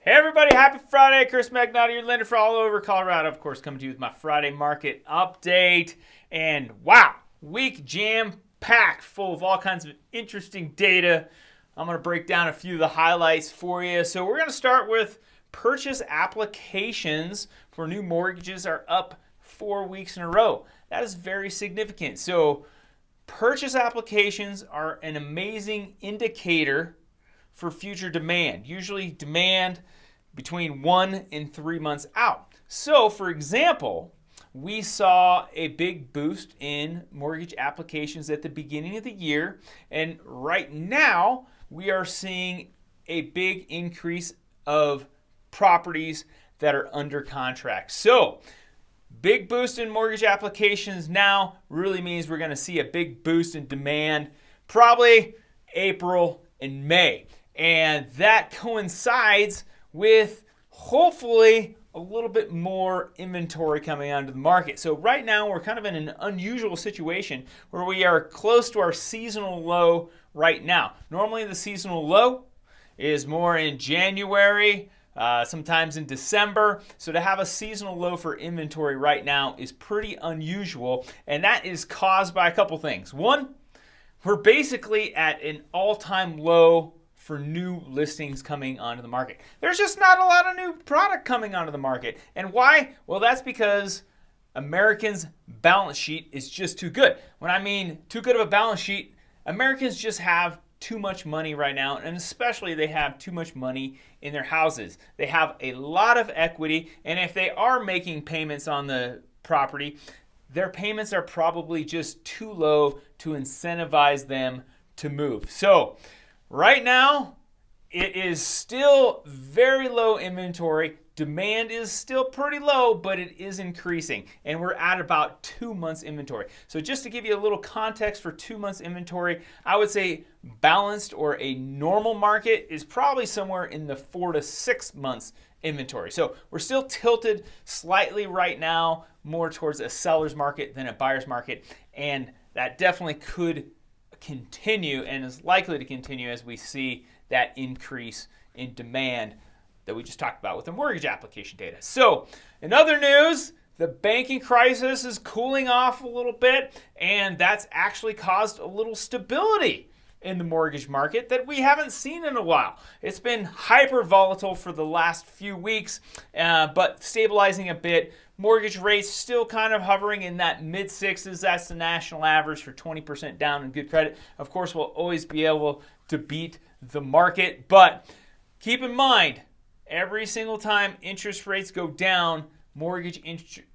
Hey everybody, happy Friday. Chris Magnotti, your lender for all over Colorado. Of course, coming to you with my Friday market update. And wow, week jam-packed full of all kinds of interesting data. I'm going to break down a few of the highlights for you. So we're going to start with purchase applications for new mortgages are up 4 weeks in a row. That is very significant. So purchase applications are an amazing indicator for future demand. Usually demand between 1 and 3 months out. So for example, we saw a big boost in mortgage applications at the beginning of the year, and right now we are seeing a big increase of properties that are under contract. So big boost in mortgage applications now really means we're going to see a big boost in demand probably April and May. And that coincides with hopefully a little bit more inventory coming onto the market. So right now we're kind of in an unusual situation where we are close to our seasonal low right now. Normally the seasonal low is more in January, sometimes in December. So to have a seasonal low for inventory right now is pretty unusual, and that is caused by a couple things. One, we're basically at an all-time low for new listings coming onto the market. There's just not a lot of new product coming onto the market. And why? Well, that's because Americans' balance sheet is just too good. When I mean too good of a balance sheet, Americans just have too much money right now, and especially they have too much money in their houses. They have a lot of equity, and if they are making payments on the property, their payments are probably just too low to incentivize them to move. So right now, it is still very low inventory. Demand is still pretty low, but it is increasing. And we're at about 2 months inventory. So just to give you a little context for 2 months inventory, I would say balanced or a normal market is probably somewhere in the 4 to 6 months inventory. So we're still tilted slightly right now more towards a seller's market than a buyer's market. And that definitely could continue and is likely to continue as we see that increase in demand that we just talked about with the mortgage application data. So in other news, the banking crisis is cooling off a little bit, and that's actually caused a little stability in the mortgage market that we haven't seen in a while. It's been hyper volatile for the last few weeks, but stabilizing a bit. Mortgage rates still kind of hovering in that mid-sixes. That's the national average for 20% down in good credit. Of course, we'll always be able to beat the market, but keep in mind, every single time interest rates go down, mortgage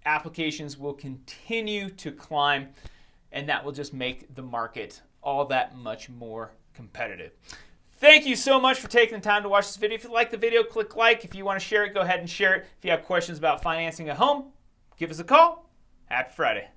applications will continue to climb, and that will just make the market all that much more competitive. Thank you so much for taking the time to watch this video. If you like the video, click like. If you want to share it, go ahead and share it. If you have questions about financing a home, give us a call. Happy Friday.